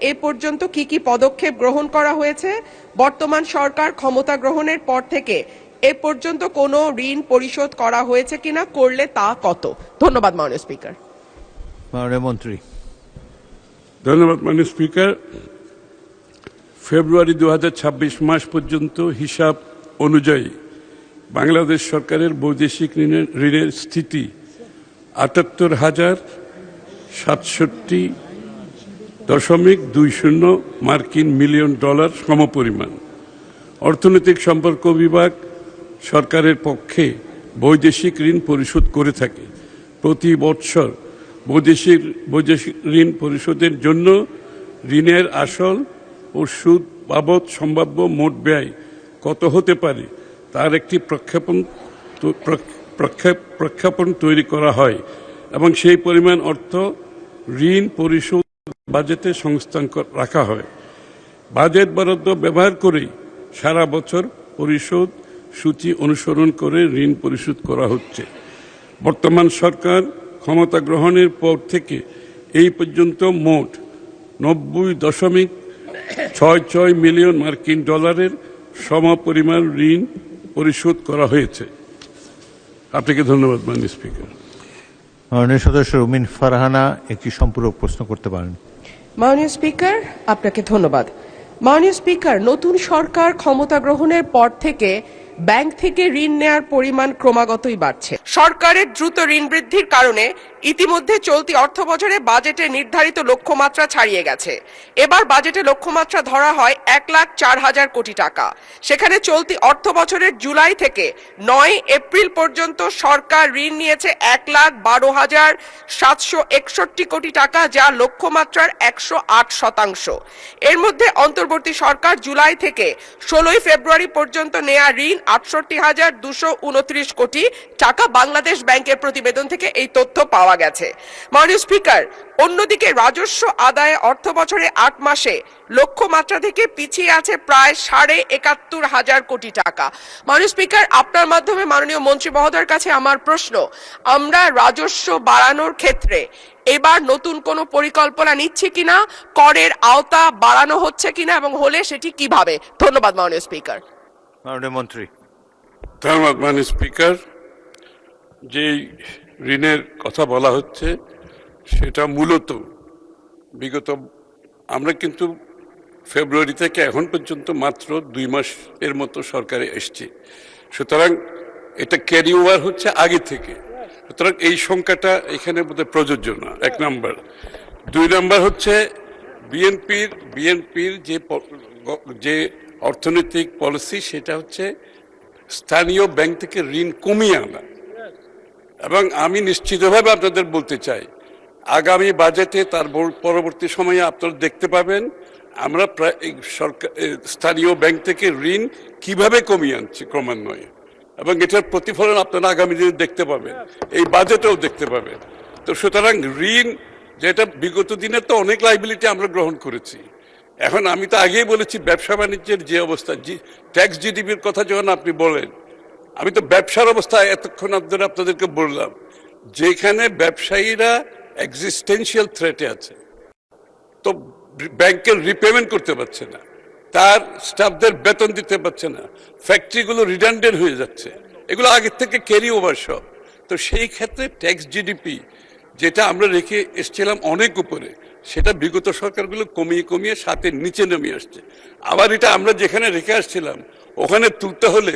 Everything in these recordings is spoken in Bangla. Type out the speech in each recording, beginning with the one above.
এ পর্যন্ত কি কি পদক্ষেপ গ্রহণ করা হয়েছে? বর্তমান সরকার ক্ষমতা গ্রহণের পর থেকে এ পর্যন্ত কোনো ঋণ পরিশোধ করা হয়েছে কিনা, করলে তা কত? ধন্যবাদ মাননীয় স্পিকার। মাননীয় মন্ত্রী। ধন্যবাদ মাননীয় স্পিকার। ফেব্রুয়ারি 2026 মাস পর্যন্ত হিসাব অনুযায়ী বাংলাদেশ সরকারের বৈদেশিক ঋণের স্থিতি ৭৮,067.20 মার্কিন মিলিয়ন ডলার সমপরিমাণ। অর্থনৈতিক সম্পর্ক বিভাগ সরকারের পক্ষে বৈদেশিক ঋণ পরিশোধ করে থাকে। প্রতি বৎসর বৈদেশিক ঋণ পরিশোধের জন্য ঋণের আসল ও সুদ বাবদ সম্ভাব্য মোট ব্যয় কত হতে পারে তার একটি প্রক্ষেপণ তৈরি করা হয় এবং সেই পরিমাণ অর্থ ঋণ পরিশোধ বাজেটে সংস্থান রাখা হয়। বাজেট বরাদ্দ ব্যবহার করেই সারা বছর পরিশোধ সূচি অনুসরণ করে ঋণ পরিশোধ করা হচ্ছে। বর্তমান সরকার ক্ষমতা গ্রহণের পর থেকে এই পর্যন্ত মোট 90.66 মিলিয়ন মার্কিন ডলারের সমপরিমাণ ঋণ পরিশোধ করা হয়েছে। আপনাকে ধন্যবাদ মাননীয় স্পিকার। মাননীয় সদস্য রুমিন ফারহানা একটি সম্পূরক প্রশ্ন করতে পারেন। মাননীয় স্পিকার, আপনাকে ধন্যবাদ। মাননীয় স্পিকার, নতুন সরকার ক্ষমতা গ্রহণের পর থেকে ব্যাংক থেকে ঋণ নেয়ার পরিমাণ ক্রমাগতই বাড়ছে। সরকারের দ্রুত ঋণ বৃদ্ধির কারণে ইতিমধ্যে চলতি অর্থবছরে বাজেটে নির্ধারিত লক্ষ্যমাত্রা ছাড়িয়ে গেছে। এবার বাজেটে লক্ষ্যমাত্রা ধরা হয় 1,04,000 কোটি টাকা। সেখানে চলতি অর্থবছরের জুলাই থেকে 9 এপ্রিল পর্যন্ত সরকার ঋণ নিয়েছে 1,12,761 কোটি টাকা, যা লক্ষ্যমাত্রার 108%। এর মধ্যে অন্তর্বর্তী সরকার জুলাই থেকে 16 ফেব্রুয়ারি পর্যন্ত নেয়া ঋণ 68,229 কোটি টাকা। বাংলাদেশ ব্যাংকের প্রতিবেদন থেকে এই তথ্য পাওয়া গেছে। মাননীয় স্পিকার, অন্যদিকে রাজস্ব আদায়ে অর্থবছরে 8 মাসে লক্ষ্যমাত্রা থেকে পিছিয়ে আছে প্রায় 71,500 কোটি টাকা। মাননীয় স্পিকার, আপনার মাধ্যমে মাননীয় মন্ত্রী মহোদয়ের কাছে আমার প্রশ্ন, আমরা রাজস্ব বাড়ানোর ক্ষেত্রে এবার নতুন কোনো পরিকল্পনা নিচ্ছি কিনা, করের আওতা বাড়ানো হচ্ছে কিনা এবং হলে সেটি কিভাবে? ধন্যবাদ মাননীয় স্পিকার। মাননীয় মন্ত্রী। ধন্যবাদ মাননীয় স্পিকার। যে ঋণের কথা বলা হচ্ছে সেটা মূলত বিগত আমরা কিন্তু ফেব্রুয়ারি থেকে এখন পর্যন্ত মাত্র 2 মাসের মতো সরকারে এসছে, সুতরাং এটা ক্যারি ওভার হচ্ছে আগে থেকে, সুতরাং এই সংখ্যাটা এখানে বোধহয় প্রযোজ্য না, 1 নাম্বার। 2 নাম্বার হচ্ছে বিএনপির যে অর্থনৈতিক পলিসি সেটা হচ্ছে স্থানীয় ব্যাংক থেকে ঋণ কমিয়ে আনা। এবং আমি নিশ্চিতভাবে আপনাদের বলতে চাই, আগামী বাজেটে তার পরবর্তী সময়ে আপনারা দেখতে পাবেন আমরা প্রায় স্থানীয় ব্যাংক থেকে ঋণ কিভাবে কমিয়ে আনছি ক্রমান্বয়ে, এবং এটার প্রতিফলন আপনারা আগামী দিনে দেখতে পাবেন, এই বাজেটেও দেখতে পাবেন। তো সুতরাং ঋণ যেটা বিগত দিনে তো অনেক লাইবিলিটি আমরা গ্রহণ করেছি, এখন আমি তো আগেই বলেছি ব্যবসা বাণিজ্যের যে অবস্থা, ট্যাক্স জিডিপির কথা যখন আপনি বলেন, আমি তো ব্যবসার অবস্থা এতক্ষণ আপনাদেরকে বললাম, যেখানে ব্যবসায়ীরা এক্সিস্টেন্সিয়াল থ্রেটে আছে, তো ব্যাংকের রিপেমেন্ট করতে পারছে না, তার স্টাফদের বেতন দিতে পারছে না, ফ্যাক্টরিগুলো রিডান্ডেন্ট হয়ে যাচ্ছে, এগুলো আগের থেকে ক্যারি ওভার সব। তো সেই ক্ষেত্রে ট্যাক্স জিডিপি যেটা আমরা রেখে এসেছিলাম অনেক উপরে, সেটা বিগত সরকারগুলো কমিয়ে কমিয়ে সাথে নিচে নেমে আসছে। আবার এটা আমরা যেখানে রেখে আসছিলাম ওখানে তুলতে হলে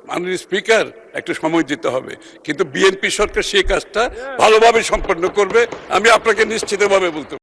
মাননীয় স্পিকার একটু সময় দিতে হবে, কিন্তু বিএনপি সরকার সেই কাজটা ভালোভাবে সম্পন্ন করবে, আমি আপনাকে নিশ্চিতভাবে বলতে